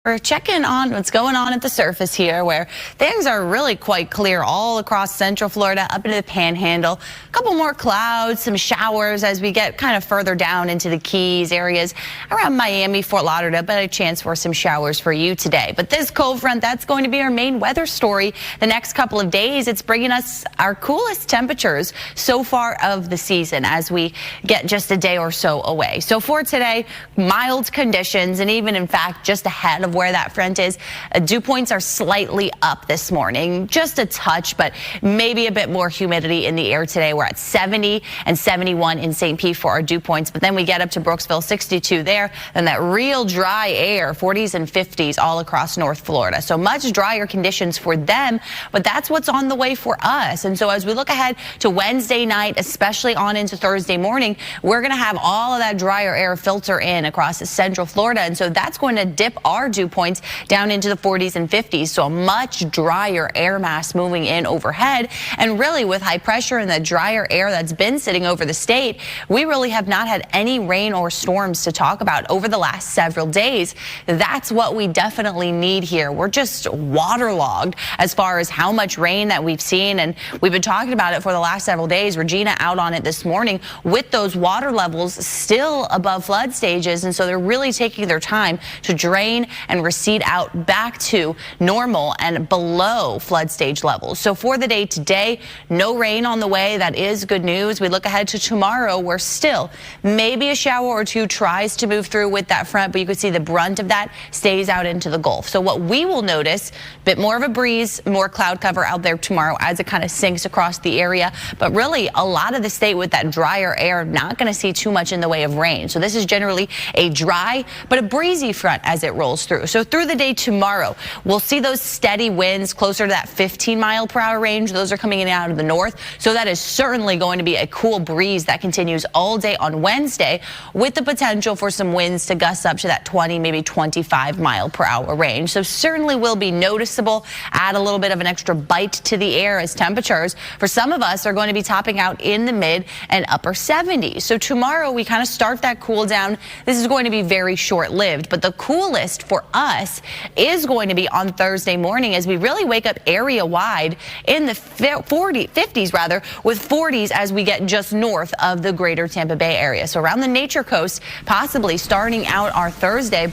We're checking on what's going on at the surface here, where things are really quite clear all across central Florida, up into the Panhandle. A couple more clouds, some showers as we get kind of further down into the Keys areas around Miami, Fort Lauderdale, but a chance for some showers for you today. But this cold front, that's going to be our main weather story the next couple of days. It's bringing us our coolest temperatures so far of the season as we get just a day or so away. So for today, mild conditions, and even in fact just ahead of where that front is, dew points are slightly up this morning, just a touch, but maybe a bit more humidity in the air today. We're at 70 and 71 in St. Pete for our dew points, but then we get up to Brooksville, 62 there, and that real dry air, 40s and 50s all across North Florida. So much drier conditions for them, but that's what's on the way for us. And so as we look ahead to Wednesday night, especially on into Thursday morning, we're going to have all of that drier air filter in across central Florida, and so that's going to dip our dew points down into the 40s and 50s. So a much drier air mass moving in overhead, and really with high pressure and the drier air that's been sitting over the state, we really have not had any rain or storms to talk about over the last several days. That's what we definitely need here. We're just waterlogged as far as how much rain that we've seen, and we've been talking about it for the last several days. Regina out on it this morning with those water levels still above flood stages, and so they're really taking their time to drain and recede out back to normal and below flood stage levels. So for the day today, no rain on the way. That is good news. We look ahead to tomorrow, where still maybe a shower or two tries to move through with that front, but you can see the brunt of that stays out into the Gulf. So what we will notice, a bit more of a breeze, more cloud cover out there tomorrow as it kind of sinks across the area, but really a lot of the state with that drier air, not going to see too much in the way of rain. So this is generally a dry but a breezy front as it rolls through. So through the day tomorrow, we'll see those steady winds closer to that 15-mile-per-hour range. Those are coming in out of the north. So that is certainly going to be a cool breeze that continues all day on Wednesday, with the potential for some winds to gust up to that 20, maybe 25-mile-per-hour range. So certainly will be noticeable, add a little bit of an extra bite to the air as temperatures for some of us are going to be topping out in the mid and upper 70s. So tomorrow we kind of start that cool down. This is going to be very short-lived, but the coolest for us is going to be on Thursday morning as we really wake up area-wide in the 50s rather, with 40s as we get just north of the greater Tampa Bay area. So around the Nature Coast, possibly starting out our Thursday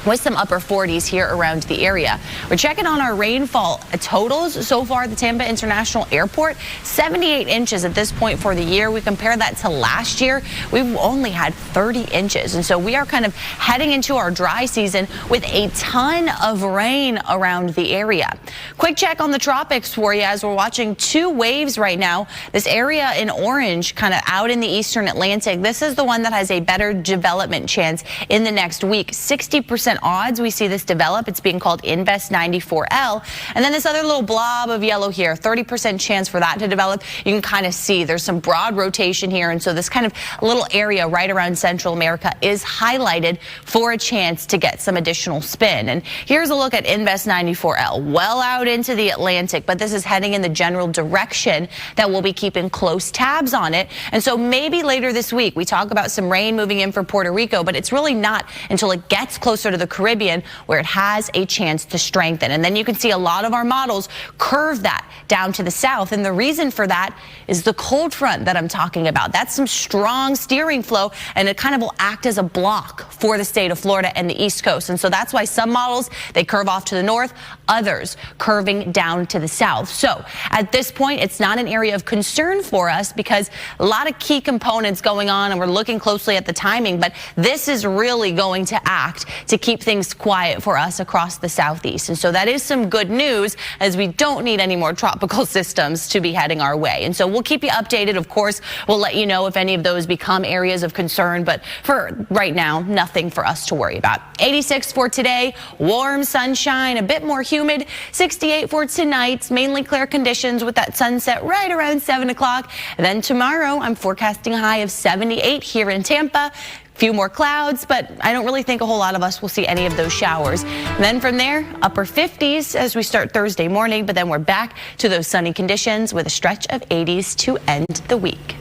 with some upper 40s here around the area. We're checking on our rainfall totals so far at the Tampa International Airport. 78 inches at this point for the year. We compare that to last year, we've only had 30 inches. And so we are kind of heading into our dry season with a ton of rain around the area. Quick check on the tropics for you as we're watching two waves right now. This area in orange, kind of out in the eastern Atlantic, this is the one that has a better development chance in the next week. 60% odds we see this develop. It's being called Invest 94L. And then this other little blob of yellow here, 30% chance for that to develop. You can kind of see there's some broad rotation here. And so this kind of little area right around Central America is highlighted for a chance to get some additional spin. And here's a look at Invest 94L, well out into the Atlantic, but this is heading in the general direction that we'll be keeping close tabs on it. And so maybe later this week, we talk about some rain moving in for Puerto Rico, but it's really not until it gets closer to the Caribbean where it has a chance to strengthen. And then you can see a lot of our models curve that down to the south. And the reason for that is the cold front that I'm talking about. That's some strong steering flow, and it kind of will act as a block for the state of Florida and the East Coast. And so that's why some models, they curve off to the north, others curving down to the south. So at this point, it's not an area of concern for us because a lot of key components going on, and we're looking closely at the timing, but this is really going to act to keep things quiet for us across the southeast. And so that is some good news, as we don't need any more tropical systems to be heading our way. And so we'll keep you updated. Of course, we'll let you know if any of those become areas of concern, but for right now, nothing for us to worry about. 86 for today, warm sunshine, a bit more humid. 68 for tonight, mainly clear conditions with that sunset right around 7 o'clock. Then tomorrow, I'm forecasting a high of 78 here in Tampa. Few more clouds, but I don't really think a whole lot of us will see any of those showers. And then from there, upper 50s as we start Thursday morning, but then we're back to those sunny conditions with a stretch of 80s to end the week.